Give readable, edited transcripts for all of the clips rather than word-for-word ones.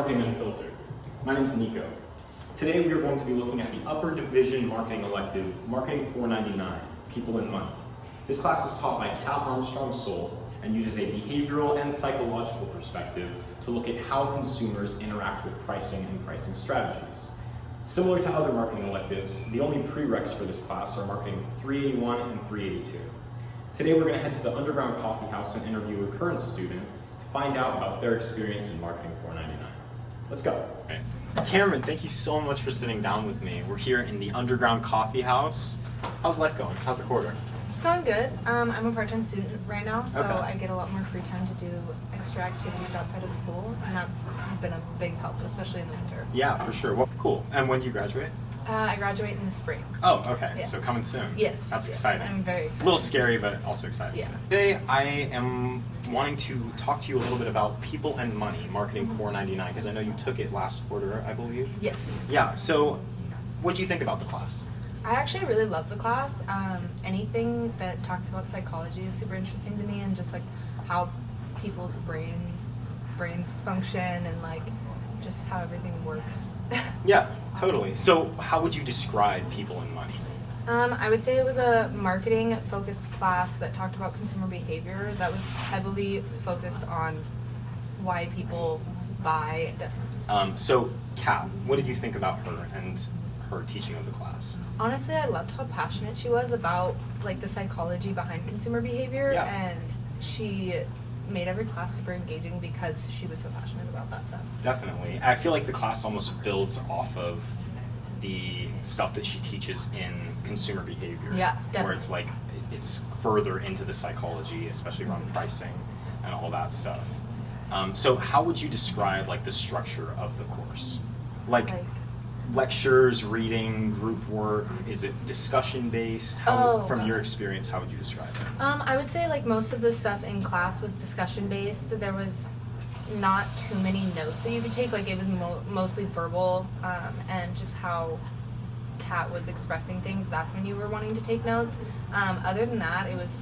Marketing Unfiltered. My name is Nico. Today we are going to be looking at the upper division marketing elective, Marketing 499, People and Money. This class is taught by Armstrong, Soule, and uses a behavioral and psychological perspective to look at how consumers interact with pricing and pricing strategies. Similar to other marketing electives, the only prereqs for this class are Marketing 381 and 382. Today we're going to head to the Underground Coffee House and interview a current student to find out about their experience in Marketing 499. Let's go. Okay. Camryn, thank you so much for sitting down with me. We're here in the Underground Coffee House. How's life going? How's the quarter? It's going good. I'm a part-time student right now, so Okay. I get a lot more free time to do extra activities outside of school, and that's been a big help, especially in the winter. Yeah, for sure. Well, cool. And when do you graduate? I graduate in the spring. Oh, okay. Yeah. So coming soon. Yes. That's yes, exciting. I'm very A excited. little scary, but also exciting. Yeah. Today, I am wanting to talk to you a little bit about People and Money, Marketing 499, because I know you took it last quarter, I believe. Yes. Yeah. So, what do you think about the class? I actually really love the class. Anything that talks about psychology is super interesting to me, and just like how people's brains function, and like just how everything works. Yeah, totally. So, how would you describe People and Money? I would say it was a marketing-focused class that talked about consumer behavior that was heavily focused on why people buy. So, Kat, what did you think about her and her teaching of the class? Honestly, I loved how passionate she was about like the psychology behind consumer behavior, Yeah. and she made every class super engaging because she was so passionate about that stuff. Definitely. I feel like the class almost builds off of the stuff that she teaches in consumer behavior. Yeah, Where definitely. it's like, it's further into the psychology, especially around pricing and all that stuff. So how would you describe like the structure of the course? Like lectures, reading, group work, is it discussion based? From your experience, how would you describe it? I would say like most of the stuff in class was discussion based. There was not too many notes that you could take. Like it was mostly verbal, and just how Kat was expressing things. That's when you were wanting to take notes. Other than that, it was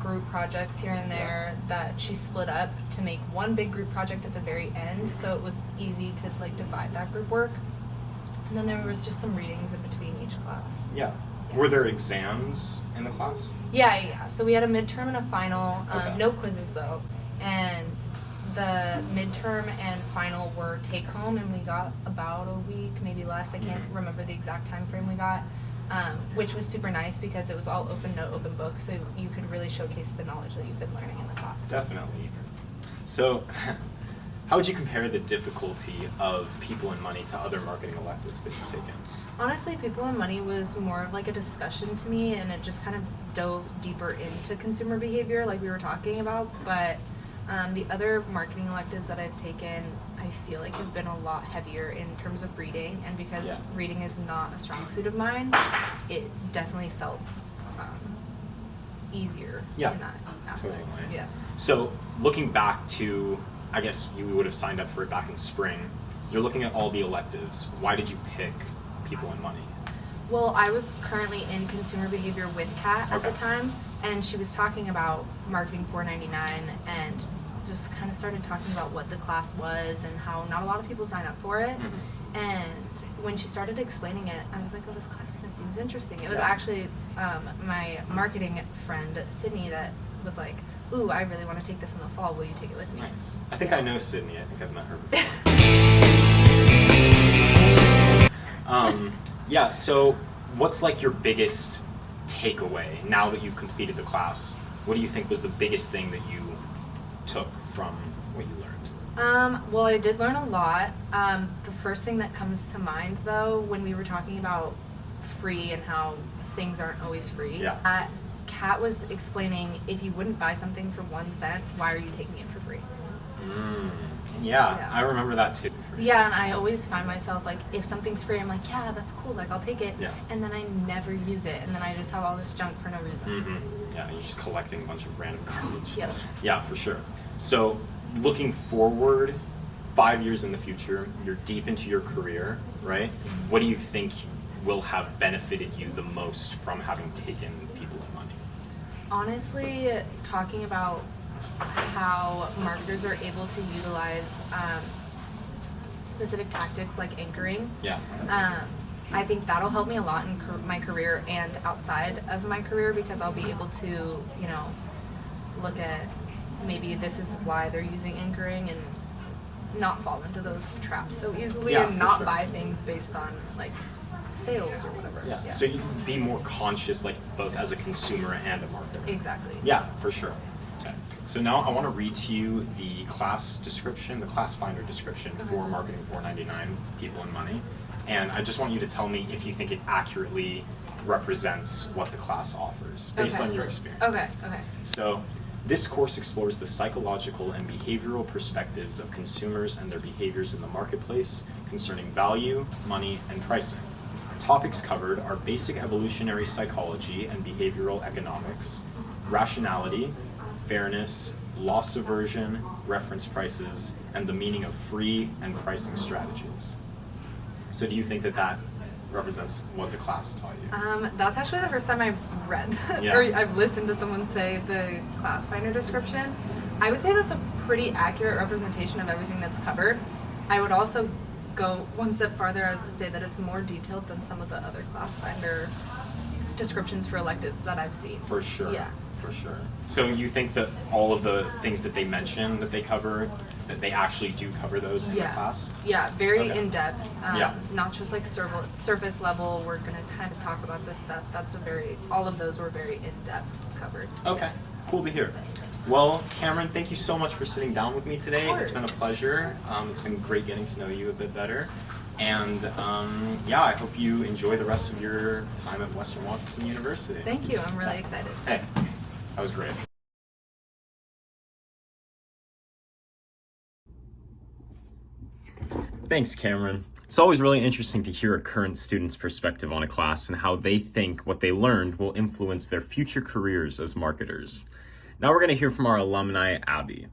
group projects here and there that she split up to make one big group project at the very end. So it was easy to like divide that group work. And then there was just some readings in between each class. Yeah. Were there exams in the class? Yeah. So we had a midterm and a final. Okay. No quizzes though. And the midterm and final were take home, and we got about a week, maybe less. I can't remember the exact time frame we got, which was super nice because it was all open note, open book, so you could really showcase the knowledge that you've been learning in the class. Definitely. So, how would you compare the difficulty of People and Money to other marketing electives that you've taken? Honestly, People and Money was more of like a discussion to me, and it just kind of dove deeper into consumer behavior like we were talking about. But the other marketing electives that I've taken, I feel like have been a lot heavier in terms of reading, and because reading is not a strong suit of mine, it definitely felt easier in that aspect. Totally. Yeah. So, looking back to, I guess you would have signed up for it back in spring, you're looking at all the electives. Why did you pick People and Money? Well, I was currently in consumer behavior with Kat at the time, and she was talking about Marketing 499 and just kind of started talking about what the class was and how not a lot of people sign up for it. And when she started explaining it, I was like, oh, this class kind of seems interesting. It was actually my marketing friend, Sydney, that was like, ooh, I really want to take this in the fall. Will you take it with me? Nice. I think I know Sydney. I think I've met her before. Yeah, so what's like your biggest takeaway now that you've completed the class? What do you think was the biggest thing that you took from what you learned? Well, I did learn a lot. The first thing that comes to mind, though, when we were talking about free and how things aren't always free, Kat was explaining if you wouldn't buy something for 1 cent, why are you taking it for free? Yeah, I remember that too. Yeah, and I always find myself like, if something's free, I'm like, yeah, that's cool, like I'll take it. Yeah. And then I never use it, and then I just have all this junk for no reason. Yeah, you're just collecting a bunch of random garbage. Yep. Yeah, for sure. So, looking forward, 5 years in the future, you're deep into your career, right? What do you think will have benefited you the most from having taken People and Money? Honestly, talking about how marketers are able to utilize specific tactics like anchoring. Yeah. I think that'll help me a lot in my career and outside of my career, because I'll be able to, you know, look at maybe this is why they're using anchoring and not fall into those traps so easily, and not buy things based on like sales or whatever. Yeah. So you be more conscious, like both as a consumer and a marketer. Exactly. Yeah, for sure. Okay. So now I want to read to you the class description, the class finder description for Marketing 499, People and Money. And I just want you to tell me if you think it accurately represents what the class offers based on your experience. Okay. So this course explores the psychological and behavioral perspectives of consumers and their behaviors in the marketplace concerning value, money, and pricing. Topics covered are basic evolutionary psychology and behavioral economics, rationality, fairness, loss aversion, reference prices, and the meaning of free and pricing strategies. So do you think that represents what the class taught you? That's actually the first time I've read or I've listened to someone say the class finder description. I would say that's a pretty accurate representation of everything that's covered. I would also go one step farther as to say that it's more detailed than some of the other class finder descriptions for electives that I've seen. For sure. Yeah. For sure. So you think that all of the things that they mention that they cover, that they actually do cover those in the class? Yeah, very in-depth. Yeah. Not just like surface level, we're going to kind of talk about this stuff. All of those were very in-depth covered. Okay, Yeah. Cool to hear. Well, Camryn, thank you so much for sitting down with me today. Of course. It's been a pleasure. It's been great getting to know you a bit better. And I hope you enjoy the rest of your time at Western Washington University. Thank you. I'm really excited. Hey, that was great. Thanks, Camryn. It's always really interesting to hear a current student's perspective on a class and how they think what they learned will influence their future careers as marketers. Now we're going to hear from our alumni, Abby.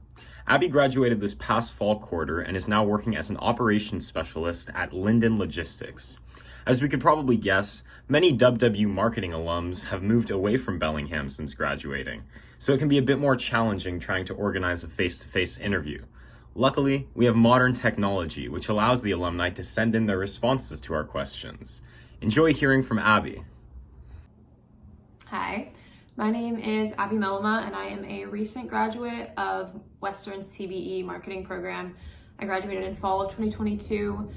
Abby graduated this past fall quarter and is now working as an operations specialist at Linden Logistics. As we could probably guess, many WW marketing alums have moved away from Bellingham since graduating, so it can be a bit more challenging trying to organize a face-to-face interview. Luckily, we have modern technology, which allows the alumni to send in their responses to our questions. Enjoy hearing from Abby. Hi, my name is Abby Mellema, and I am a recent graduate of Western's CBE marketing program. I graduated in fall of 2022,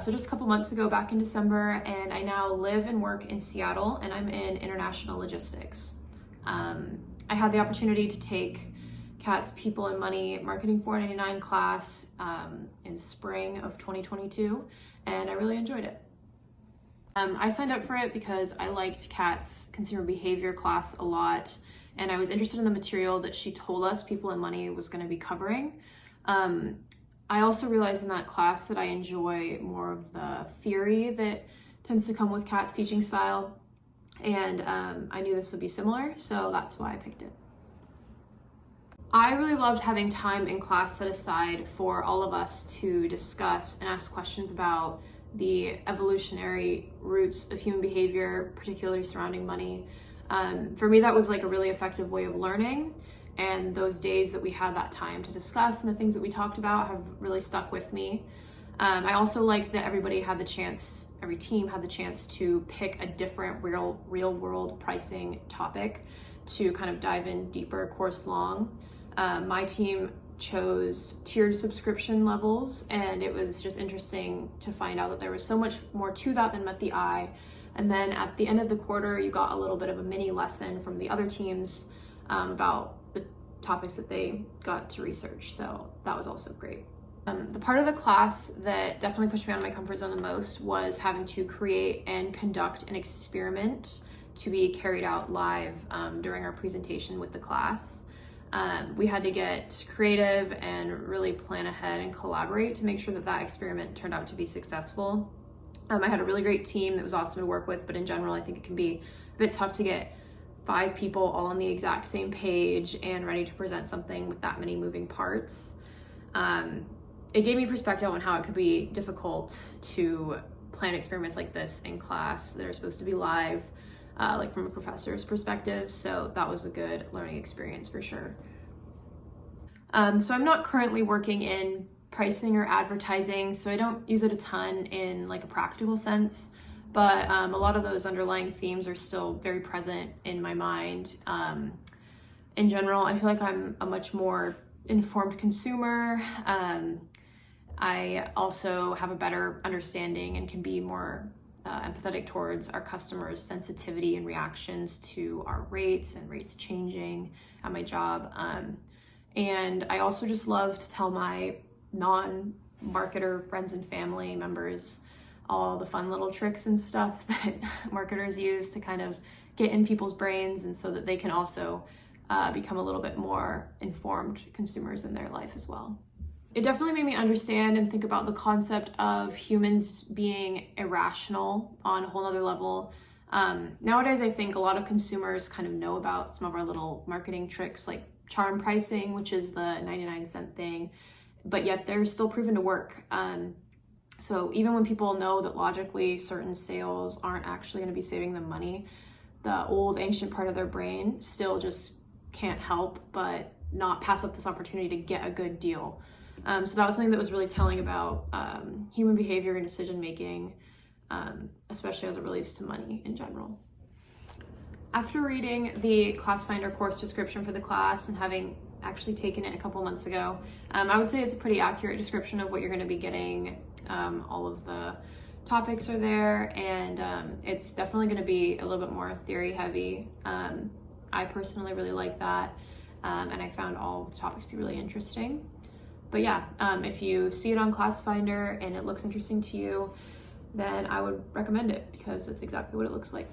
so just a couple months ago, back in December, and I now live and work in Seattle, and I'm in international logistics. I had the opportunity to take CAT's People and Money Marketing 499 class in spring of 2022, and I really enjoyed it. I signed up for it because I liked CAT's consumer behavior class a lot, and I was interested in the material that she told us People and Money was going to be covering. I also realized in that class that I enjoy more of the theory that tends to come with CAT's teaching style, and I knew this would be similar, so that's why I picked it. I really loved having time in class set aside for all of us to discuss and ask questions about the evolutionary roots of human behavior, particularly surrounding money. For me, that was like a really effective way of learning, and those days that we had that time to discuss and the things that we talked about have really stuck with me. I also liked that every team had the chance to pick a different real world pricing topic to kind of dive in deeper course long. My team chose tiered subscription levels, and it was just interesting to find out that there was so much more to that than met the eye. And then at the end of the quarter, you got a little bit of a mini lesson from the other teams about the topics that they got to research. So that was also great. The part of the class that definitely pushed me out of my comfort zone the most was having to create and conduct an experiment to be carried out live during our presentation with the class. We had to get creative and really plan ahead and collaborate to make sure that that experiment turned out to be successful. I had a really great team that was awesome to work with, but in general, I think it can be a bit tough to get 5 people all on the exact same page and ready to present something with that many moving parts. It gave me perspective on how it could be difficult to plan experiments like this in class that are supposed to be live, like from a professor's perspective. So that was a good learning experience for sure. So I'm not currently working in pricing or advertising, so I don't use it a ton in like a practical sense, but a lot of those underlying themes are still very present in my mind. In general, I feel like I'm a much more informed consumer. I also have a better understanding and can be more empathetic towards our customers' sensitivity and reactions to our rates and rates changing at my job. And I also just love to tell my non-marketer friends and family members all the fun little tricks and stuff that marketers use to kind of get in people's brains, and so that they can also become a little bit more informed consumers in their life as well. It definitely made me understand and think about the concept of humans being irrational on a whole other level. Nowadays, I think a lot of consumers kind of know about some of our little marketing tricks like charm pricing, which is the 99-cent thing, but yet they're still proven to work. So even when people know that logically certain sales aren't actually going to be saving them money, the old ancient part of their brain still just can't help but not pass up this opportunity to get a good deal. So that was something that was really telling about human behavior and decision making, especially as it relates to money in general. After reading the ClassFinder course description for the class and having actually taken it a couple months ago, I would say it's a pretty accurate description of what you're going to be getting. All of the topics are there, and it's definitely going to be a little bit more theory heavy. I personally really like that, and I found all the topics to be really interesting. But yeah, if you see it on ClassFinder and it looks interesting to you, then I would recommend it because it's exactly what it looks like.